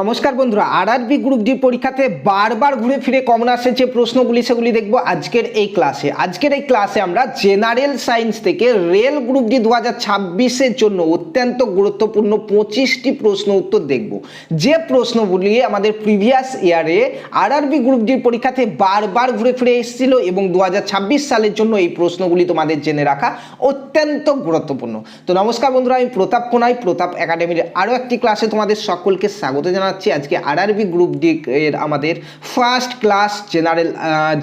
নমস্কার বন্ধুরা, RRB group D পরীক্ষাতে বারবার ঘুরে ফিরে কমন আসে যে প্রশ্নগুলি সেগুলি দেখব আজকের এই ক্লাসে আমরা জেনারেল সায়েন্স থেকে রেল গ্রুপ ডি 2026 এর জন্য অত্যন্ত গুরুত্বপূর্ণ 25টি প্রশ্ন উত্তর দেখব। যে প্রশ্নগুলি আমাদের প্রিভিয়াস ইয়ারে আরআরবি গ্রুপ ডি পরীক্ষাতে বারবার ঘুরে ফিরে এসেছিল এবং 2026 সালের জন্য এই প্রশ্নগুলি তোমাদের জেনে রাখা অত্যন্ত গুরুত্বপূর্ণ। তো নমস্কার বন্ধুরা, আমি প্রতাপ কোনাই, প্রতাপ একাডেমির আরও একটি ক্লাসে তোমাদের সকলকে স্বাগত জানাচ্ছি। আজকে আরআরবি গ্রুপ ডি এর আমাদের ফার্স্ট ক্লাস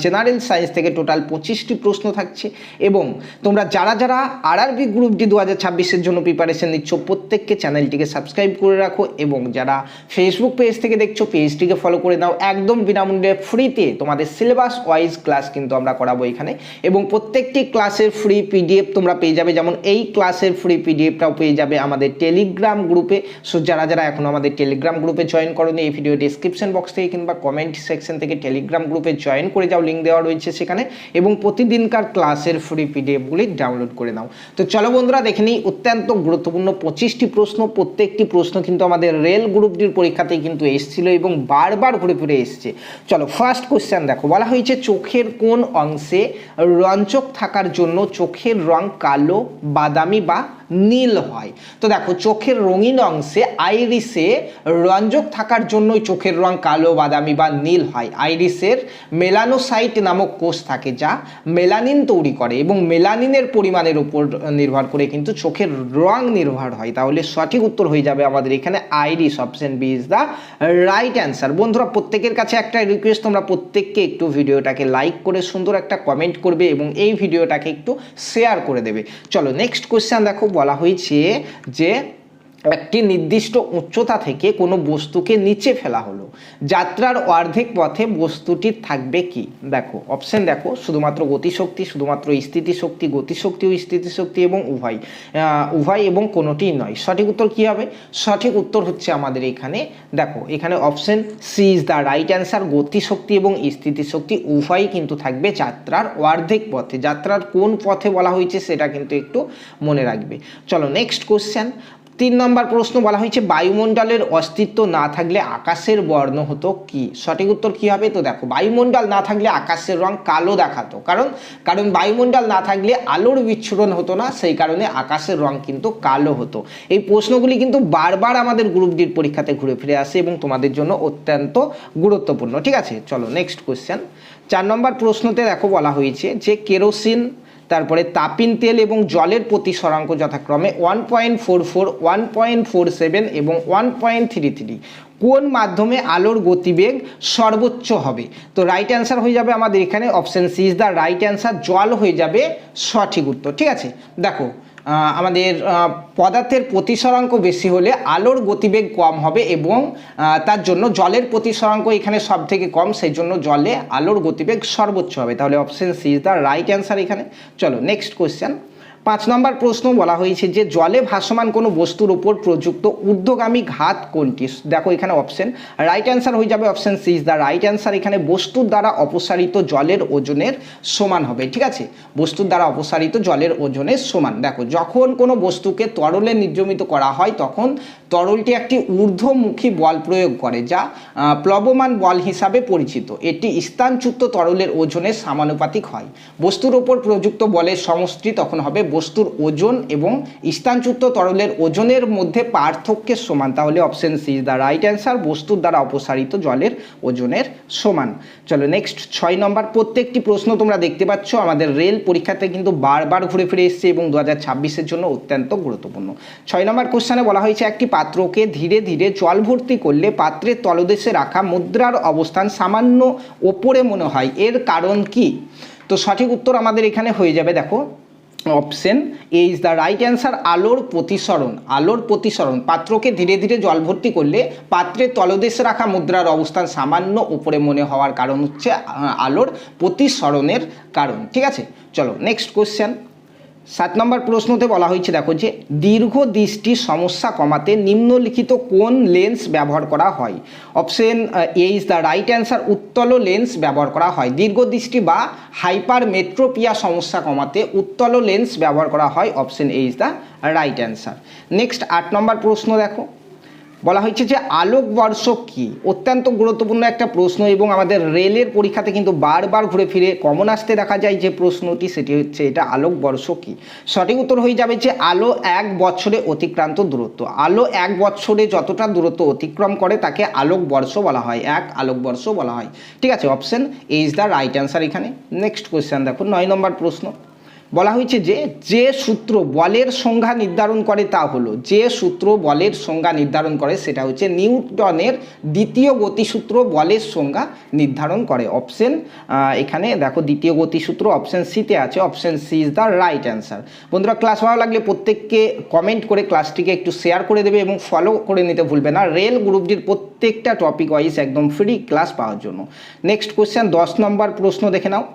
জেনারেল সায়েন্স থেকে টোটাল 25টি প্রশ্ন থাকছে এবং তোমরা যারা আরআরবি গ্রুপ ডি 2026 এর জন্য প্রিপারেশন নিচ্ছ প্রত্যেককে চ্যানেলটিকে সাবস্ক্রাইব করে রাখো এবং যারা ফেসবুক পেজ থেকে দেখছো পেজটিকে ফলো করে নাও। একদম বিনামূল্যে ফ্রিতে তোমাদের সিলেবাস ওয়াইজ ক্লাস কিন্তু আমরা করাবো এখানে এবং প্রত্যেকটি ক্লাসের ফ্রি পিডিএফ তোমরা পেয়ে যাবে। যেমন এই ক্লাসের ফ্রি পিডিএফটাও পেয়ে যাবে আমাদের টেলিগ্রাম গ্রুপে। সো যারা এখনো আমাদের টেলিগ্রাম গ্রুপে জয়েন করোনি, এই ভিডিও ডেসক্রিপশন বক্স থেকে কিংবা কমেন্ট সেকশন থেকে টেলিগ্রাম গ্রুপে জয়েন করে যাও, লিঙ্ক দেওয়া রয়েছে সেখানে, এবং প্রতিদিনকার ক্লাসের ফ্রি পিডিএফগুলি ডাউনলোড করে নাও। তো চলো বন্ধুরা দেখে নিই অত্যন্ত গুরুত্বপূর্ণ 25টি প্রশ্ন। প্রত্যেকটি প্রশ্ন কিন্তু আমাদের রেল গ্রুপ ডির পরীক্ষাতেই কিন্তু এসেছিল এবং বারবার ঘুরে ফিরে এসছে। চলো ফার্স্ট কোশ্চেন দেখো, বলা হয়েছে চোখের কোন অংশে রঞ্জক থাকার জন্য চোখের রং কালো, বাদামি বা নীল হয়? তো দেখো চোখের রঙিন অংশে আইরিসে রঞ্জক থাকার জন্যই চোখের রং কালো, বাদামি বা নীল হয়। আইরিসের মেলানোসাইট নামক কোষ থাকে যা মেলানিন তৈরি করে এবং মেলানিনের পরিমাণের উপর নির্ভর করে কিন্তু চোখের রং নির্ভর হয়। তাহলে সঠিক উত্তর হয়ে যাবে আমাদের এখানে iris. Option B is the right answer. বন্ধুরা প্রত্যেকের কাছে একটা রিকোয়েস্ট, তোমরা প্রত্যেককে একটু ভিডিওটাকে লাইক করে সুন্দর একটা কমেন্ট করবে এবং এই ভিডিওটাকে একটু শেয়ার করে দেবে। চলো নেক্সট কোশ্চেন দেখো, বলা হয়েছে যে একটি নির্দিষ্ট উচ্চতা থেকে কোনো বস্তুকে নিচে ফেলা হলো, যাত্রার অর্ধেক পথে বস্তুটি থাকবে কি? দেখো অপশন দেখো, শুধুমাত্র গতিশক্তি, শুধুমাত্র স্থিতিশক্তি, গতিশক্তি ও স্থিতিশক্তি এবং উভয় এবং কোনোটিই নয়। সঠিক উত্তর কি হবে? সঠিক উত্তর হচ্ছে আমাদের এখানে দেখো, এখানে option C is the right answer. গতিশক্তি এবং স্থিতিশক্তি উভয়ই কিন্তু থাকবে যাত্রার অর্ধেক পথে। যাত্রার কোন পথে বলা হয়েছে সেটা কিন্তু একটু মনে রাখবে। চলো নেক্সট কোশ্চেন, 3 নম্বর প্রশ্ন, বলা হয়েছে বায়ুমণ্ডলের অস্তিত্ব না থাকলে আকাশের বর্ণ হতো কি? সঠিক উত্তর কি হবে? তো দেখো বায়ুমণ্ডল না থাকলে আকাশের রং কালো দেখাতো, কারণ বায়ুমণ্ডল না থাকলে আলোর বিচ্ছুরণ হতো না, সেই কারণে আকাশের রং কিন্তু কালো হতো। এই প্রশ্নগুলি কিন্তু বারবার আমাদের গ্রুপ ডির পরীক্ষাতে ঘুরে ফিরে আসে এবং তোমাদের জন্য অত্যন্ত গুরুত্বপূর্ণ। ঠিক আছে, চলো নেক্সট কোশ্চেন, 4 নম্বর প্রশ্নতে দেখো বলা হয়েছে যে কেরোসিন, তারপরে তাপিন তেল এবং জলের প্রতিসরাঙ্ক যথাক্রমে 1.44, 1.47 এবং 1.33 কোন মাধ্যমে আলোর গতিবেগ সর্বোচ্চ হবে? তো রাইট অ্যান্সার হয়ে যাবে আমাদের এখানে option C is the right answer. জল হয়ে যাবে সঠিক উত্তর। ঠিক আছে, দেখো আমাদের পদার্থের প্রতিসরাঙ্ক বেশি হলে আলোর গতিবেগ কম হবে এবং তার জন্য জলের প্রতিসরাঙ্ক এখানে সব থেকে কম, সেই জন্য জলে আলোর গতিবেগ সর্বোচ্চ হবে। তাহলে option C is the right answer এখানে। চলো নেক্সট কোয়েশ্চেন, 5 নম্বর প্রশ্ন, বলা হয়েছে যে জলে ভাসমান কোনো বস্তুর উপর প্রযুক্ত ঊর্ধ্বগামী ঘাত কোনটি? দেখো এখানে অপশন রাইট অ্যান্সার হয়ে যাবে option C is the right answer. এখানে বস্তুর দ্বারা অপসারিত জলের ওজনের সমান হবে। ঠিক আছে, বস্তুর দ্বারা অপসারিত জলের ওজনের সমান। দেখো যখন কোনো বস্তুকে তরলে নির্গমিত করা হয় তখন তরলটি একটি ঊর্ধ্বমুখী বল প্রয়োগ করে যা প্লবমান বল হিসাবে পরিচিত। এটি স্থানচ্যুত তরলের ওজনের সমানুপাতিক হয়। বস্তুর ওপর প্রযুক্ত বলের সমষ্টি তখন হবে বস্তুর ওজন এবং স্থানচ্যুত তরলের ওজনের মধ্যে পার্থক্যের সমান। তাহলে option C is the right answer, বস্তুর দ্বারা অপসারিত জলের ওজনের সমান। চলো নেক্সট 6 নম্বর, প্রত্যেকটি প্রশ্ন তোমরা দেখতে পাচ্ছ আমাদের রেল পরীক্ষাতে কিন্তু বারবার ঘুরে ফিরে এসছে এবং 2026-এর জন্য অত্যন্ত গুরুত্বপূর্ণ। 6 নম্বর কোশ্চেনে বলা হয়েছে একটি পাত্রকে ধীরে ধীরে জল ভর্তি করলে পাত্রের তলদেশে রাখা মুদ্রার অবস্থান সামান্য ওপরে মনে হয়, এর কারণ কি? তো সঠিক উত্তর আমাদের এখানে হয়ে যাবে দেখো option A is the right answer. আলোর প্রতিসরণ। পাত্রকে ধীরে ধীরে জল ভর্তি করলে পাত্রের তলদেশে রাখা মুদ্রার অবস্থান সামান্য উপরে মনে হওয়ার কারণ হচ্ছে আলোর প্রতিসরণের কারণ। ঠিক আছে, চলো নেক্সট কোশ্চেন, 7 নম্বর প্রশ্নতে বলা হয়েছে দেখো যে দীর্ঘ দৃষ্টির সমস্যা কমাতে নিম্নলিখিত কোন লেন্স ব্যবহার করা হয়? Option A is the right answer. উত্তল লেন্স ব্যবহার করা হয়। দীর্ঘ দৃষ্টি বা হাইপারমেট্রোপিয়া সমস্যা কমাতে উত্তল লেন্স ব্যবহার করা হয়। Option A is the right answer. Next 8 নম্বর প্রশ্ন দেখো, বলা হয়েছে যে আলোকবর্ষ কি, অত্যন্ত গুরুত্বপূর্ণ একটা প্রশ্ন এবং আমাদের রেলের পরীক্ষাতে কিন্তু বারবার ঘুরে ফিরে কমন আসতে দেখা যায় যে প্রশ্নটি, সেটি হচ্ছে এটা আলোকবর্ষ কি। সঠিক উত্তর হয়ে যাবে যে আলো 1 বছরে অতিক্রান্ত দূরত্ব। আলো 1 বছরে যতটা দূরত্ব অতিক্রম করে তাকে আলোকবর্ষ বলা হয়, 1 আলোকবর্ষ বলা হয়। ঠিক আছে, option A is the right answer এখানে। নেক্সট কোয়েশ্চেন দেখো 9 নম্বর প্রশ্ন। বলা হয়েছে যে সূত্র বলের সংজ্ঞা নির্ধারণ করে তা হলো, যে সূত্র বলের সংজ্ঞা নির্ধারণ করে সেটা হচ্ছে নিউটনের দ্বিতীয় গতিসূত্র বলের সংজ্ঞা নির্ধারণ করে। অপশন এখানে দেখো দ্বিতীয় গতিসূত্র অপশন সিতে আছে, option C is the right answer. বন্ধুরা ক্লাস ভালো লাগলে প্রত্যেককে কমেন্ট করে ক্লাসটিকে একটু শেয়ার করে দেবে এবং ফলো করে নিতে ভুলবে না রেল গ্রুপ ডির প্রত্যেকটা টপিক ওয়াইজ একদম ফ্রি ক্লাস পাওয়ার জন্য। নেক্সট কোয়েশ্চেন 10 নম্বর প্রশ্ন দেখে নাও।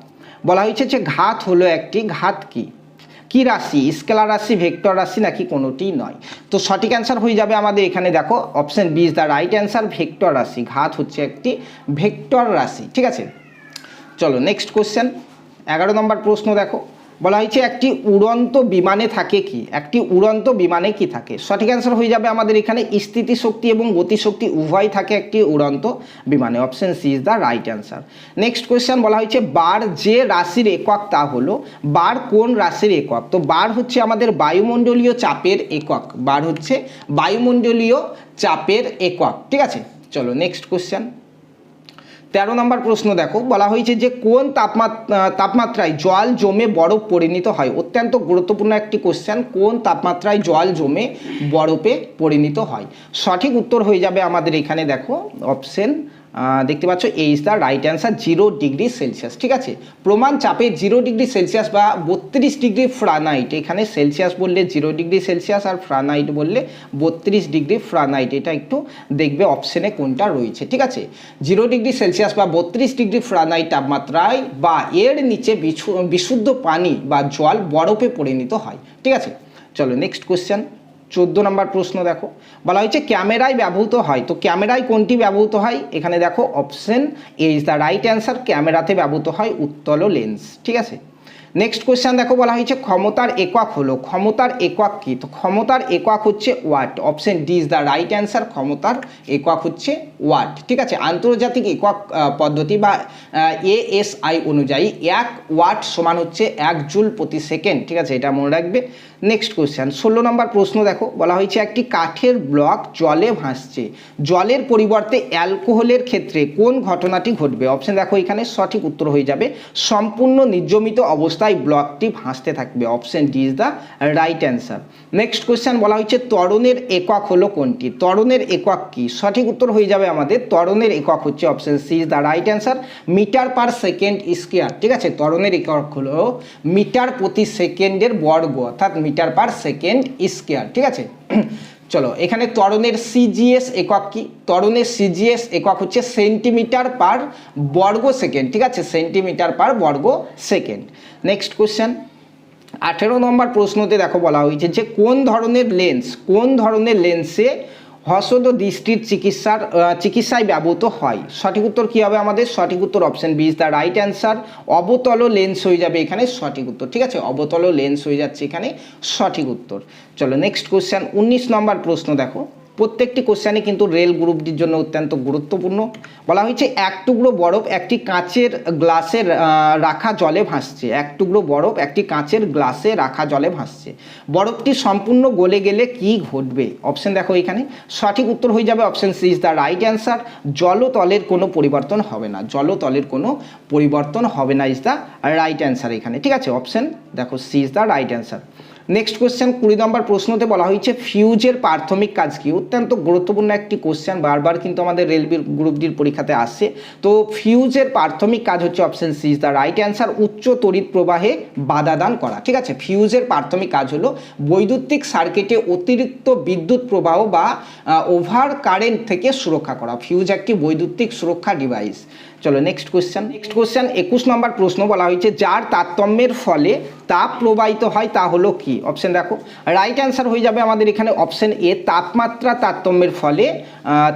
বলা হয়েছে যে ঘাত হলো একটি, ঘাত কি রাশি, স্কেলার রাশি, ভেক্টর রাশি নাকি কোনোটি নয়। তো সঠিক অ্যান্সার হয়ে যাবে আমাদের এখানে দেখো option B is the right answer, vector রাশি। ঘাত হচ্ছে একটি ভেক্টর রাশি। ঠিক আছে, চলো নেক্সট কোশ্চেন 11 নম্বর প্রশ্ন দেখো। বলা হয়েছে একটি উড়ন্ত বিমানে থাকে কি, একটি উড়ন্ত বিমানে কি থাকে। সঠিক অ্যান্সার হয়ে যাবে আমাদের এখানে স্থিতিশক্তি এবং গতিশক্তি উভয় থাকে একটি উড়ন্ত বিমানে। Option C is the right answer. Next question বলা হয়েছে বার যে রাশির একক তা হলো, বার কোন রাশির একক। তো বার হচ্ছে আমাদের বায়ুমণ্ডলীয় চাপের একক, বার হচ্ছে বায়ুমণ্ডলীয় চাপের একক। ঠিক আছে, চলো নেক্সট কোয়েশ্চেন 13 নম্বর প্রশ্ন দেখো। বলা হয়েছে যে কোন তাপমাত্রায় জল জমে বরফ পরিণত হয়। অত্যন্ত গুরুত্বপূর্ণ একটি কোশ্চেন, কোন তাপমাত্রায় জল জমে বরফে পরিণত হয়। সঠিক উত্তর হয়ে যাবে আমাদের এখানে দেখো অপশন দেখতে পাচ্ছ A is the right answer, 0 degree Celsius. ঠিক আছে, প্রমাণ চাপে 0 ডিগ্রি সেলসিয়াস বা 32 ডিগ্রি ফারেনহাইট, এখানে সেলসিয়াস বললে 0 ডিগ্রি সেলসিয়াস আর ফারেনহাইট বললে 32 ডিগ্রি ফারেনহাইট, এটা একটু দেখবে অপশনে কোনটা রয়েছে। ঠিক আছে, 0 ডিগ্রি সেলসিয়াস বা 32 ডিগ্রি ফারেনহাইট তাপমাত্রায় বা এর নিচে বিশুদ্ধ পানি বা জল বরফে পরিণত হয়। ঠিক আছে, চলো নেক্সট কোয়েশ্চেন 14 নম্বর প্রশ্ন দেখো। বলা হয়েছে ক্যামেরায় ব্যবহৃত হয়। তো ক্যামেরায় কোনটি ব্যবহৃত হয়, এখানে দেখো option A is the right answer, ক্যামেরাতে ব্যবহৃত হয় উত্তল লেন্স। ঠিক আছে, নেক্সট কোয়েশ্চেন দেখো। বলা হয়েছে ক্ষমতার একক হলো, ক্ষমতার একক কি। তো ক্ষমতার একক হচ্ছে watt, option D is the right answer, ক্ষমতার একক হচ্ছে ওয়াট। ঠিক আছে, আন্তর্জাতিক একক পদ্ধতি বা ASI অনুযায়ী 1 ওয়াট সমান হচ্ছে 1 জুল প্রতি সেকেন্ড। ঠিক আছে, এটা মনে রাখবে। নেক্সট কোয়েশ্চেন 16 নম্বর প্রশ্ন দেখো। বলা হয়েছে একটি কাঠের ব্লক জলে ভাসছে, জলের পরিবর্তে অ্যালকোহলের ক্ষেত্রে কোন ঘটনাটি ঘটবে। অপশন দেখো এখানে সঠিক উত্তর হয়ে যাবে সম্পূর্ণ নির্জমিত অবস্থায় ব্লকটি ভাসতে থাকবে। Option D is the right answer. Next question বলা হয়েছে ত্বরণের একক হলো কোনটি, ত্বরণের একক কি। সঠিক উত্তর হয়ে যাবে আমাদের ত্বরণের একক হচ্ছে option C is the right answer, metre per second square. ঠিক আছে, ত্বরণের একক হলো মিটার প্রতি সেকেন্ডের বর্গ, অর্থাৎ মিটার পার সেকেন্ড স্কয়ার। ঠিক আছে, চলো এখানে ত্বরণের CGS একক কি, ত্বরণের CGS একক হচ্ছে সেন্টিমিটার পার বর্গ সেকেন্ড। ঠিক আছে, সেন্টিমিটার পার বর্গ সেকেন্ড। নেক্সট কোশ্চেন 18 নম্বর প্রশ্নতে দেখো বলা হয়েছে যে কোন ধরনের লেন্স, কোন ধরনের লেন্সে হ্রস্ব দৃষ্টির চিকিৎসায় ব্যবহৃত হয়। সঠিক উত্তর কী হবে আমাদের, সঠিক উত্তর option B is the right answer, অবতল লেন্স হয়ে যাবে এখানে সঠিক উত্তর। ঠিক আছে, অবতল লেন্স হয়ে যাচ্ছে এখানে সঠিক উত্তর। চলো নেক্সট কোশ্চেন 19 নম্বর প্রশ্ন দেখো। প্রত্যেকটি কোশ্চেনই কিন্তু রেল গ্রুপটির জন্য অত্যন্ত গুরুত্বপূর্ণ। বলা হয়েছে এক টুকরো বরফ একটি কাঁচের গ্লাসে রাখা জলে ভাসছে, এক টুকরো বরফ একটি কাঁচের গ্লাসে রাখা জলে ভাসছে, বরফটি সম্পূর্ণ গলে গেলে কি ঘটবে। অপশন দেখো এখানে সঠিক উত্তর হয়ে যাবে option C is the right answer, জলতলের কোনো পরিবর্তন হবে না, জলতলের কোনো পরিবর্তন হবে না ইজ দ্য রাইট অ্যান্সার এখানে। ঠিক আছে, অপশন দেখো C is the right answer. Next question 20 নম্বর প্রশ্নতে বলা হয়েছে ফিউজের প্রাথমিক কাজ কি। অত্যন্ত গুরুত্বপূর্ণ একটি কোশ্চেন, বারবার কিন্তু আমাদের রেল গ্রুপ ডির পরীক্ষাতে আসছে। তো ফিউজের প্রাথমিক কাজ হচ্ছে option C is the right answer, উচ্চ তড়িৎ প্রবাহে বাধা দান করা। ঠিক আছে, ফিউজের প্রাথমিক কাজ হলো বৈদ্যুতিক সার্কিটে অতিরিক্ত বিদ্যুৎ প্রবাহ বা ওভার কারেন্ট থেকে সুরক্ষা করা। ফিউজ একটি বৈদ্যুতিক সুরক্ষা ডিভাইস। চলো নেক্সট কোশ্চেন 21 নম্বর প্রশ্ন বলা হয়েছে যার তারতম্যের ফলে তাপ প্রবাহিত হয় তা হলো কি? অপশন দেখো, রাইট অ্যান্সার হয়ে যাবে আমাদের এখানে অপশন এ, তাপমাত্রা তারতম্যের ফলে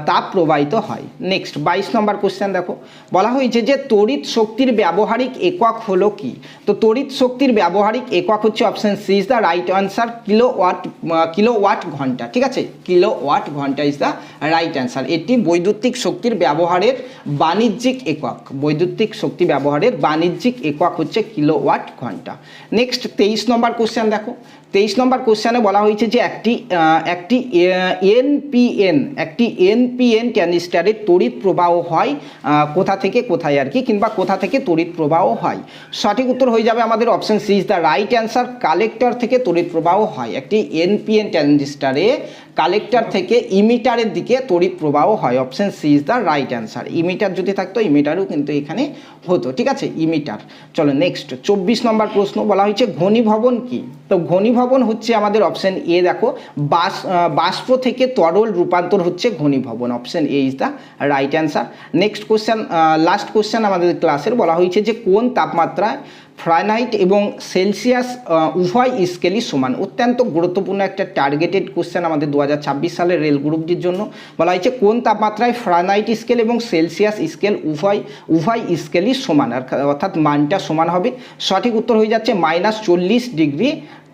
তাপ প্রবাহিত হয়। নেক্সট 22 নম্বর কোশ্চেন দেখো, বলা হয়েছে যে তড়িৎ শক্তির ব্যবহারিক একক হলো কি? তো তড়িৎ শক্তির ব্যবহারিক একক হচ্ছে option C is the right answer, kilowatt ঘন্টা। ঠিক আছে, কিলোওয়াট ঘন্টা ইজ দ্য রাইট অ্যান্সার। এটি বৈদ্যুতিক শক্তির ব্যবহারের বাণিজ্যিক একক, বৈদ্যুতিক শক্তি ব্যবহারের বাণিজ্যিক একক হচ্ছে কিলোওয়াট ঘন্টা। নেক্সট 23 নম্বর কোশ্চেন দেখো, 23 নম্বর কোশ্চেনে বলা হয়েছে যে একটি এনপিএন ক্যানিস্টারের তড়িৎ প্রবাহ হয় কোথা থেকে কোথায় আর কি, কিংবা কোথা থেকে তড়িৎ প্রবাহ হয়? সঠিক উত্তর হয়ে যাবে আমাদের option C is the right answer, collector থেকে তড়িৎ প্রবাহ হয়। একটি এনপিএন ট্রানজিস্টারে কালেক্টর থেকে ইমিটারের দিকে তড়িৎ প্রবাহ হয়। Option C is the right answer. Emitter যদি থাকতো ইমিটারও কিন্তু এখানে হতো। ঠিক আছে, ইমিটার। চলো নেক্সট 24 নম্বর প্রশ্ন বলা হয়েছে ঘনীভবন কি? তো ঘনীভবন হচ্ছে আমাদের অপশন এ দেখো, বাষ্প থেকে তরল রূপান্তর হচ্ছে ঘনীভবন। Option A is the right answer. Next question, last question আমাদের ক্লাসের, বলা হয়েছে যে কোন তাপমাত্রায় ফারেনহাইট এবং সেলসিয়াস উভয় স্কেলই সমান? অত্যন্ত গুরুত্বপূর্ণ একটা টার্গেটেড কোশ্চেন আমাদের 2026 সালের রেল গ্রুপটির জন্য। বলা হয়েছে কোন তাপমাত্রায় ফারেনহাইট স্কেল এবং সেলসিয়াস স্কেল উভয় স্কেলই সমান, অর্থাৎ মানটা সমান হবে। সঠিক উত্তর হয়ে যাচ্ছে -40 degree,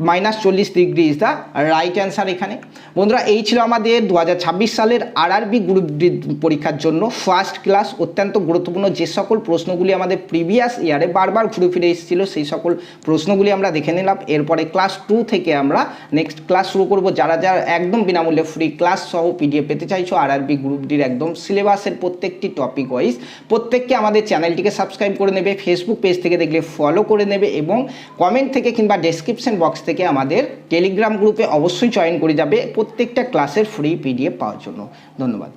-40 degree is the right answer এখানে। বন্ধুরা, এই ছিল আমাদের 2026 সালের আরআরবি গ্রুপ ডি পরীক্ষার জন্য ফার্স্ট ক্লাস। অত্যন্ত গুরুত্বপূর্ণ যে সকল প্রশ্নগুলি আমাদের প্রিভিয়াস ইয়ারে বারবার ঘুরে ফিরে এসেছিল সেই সকল প্রশ্নগুলি আমরা দেখে নিলাম। এরপরে ক্লাস 2 থেকে আমরা নেক্সট ক্লাস শুরু করব। যারা যারা একদম বিনামূল্যে ফ্রি ক্লাস সহ পিডিএফ পেতে চাইছো আরআরবি গ্রুপ ডির একদম সিলেবাসের প্রত্যেকটি টপিক ওয়াইজ, প্রত্যেককে আমাদের চ্যানেলটিকে সাবস্ক্রাইব করে নেবে, ফেসবুক পেজ থেকে দেখলে ফলো করে নেবে এবং কমেন্ট থেকে কিংবা ডেসক্রিপশন বক্স থেকে আমাদের টেলিগ্রাম গ্রুপে অবশ্যই জয়েন করে যাবে প্রত্যেকটা ক্লাসের ফ্রি পিডিএফ পাওয়ার জন্য। ধন্যবাদ।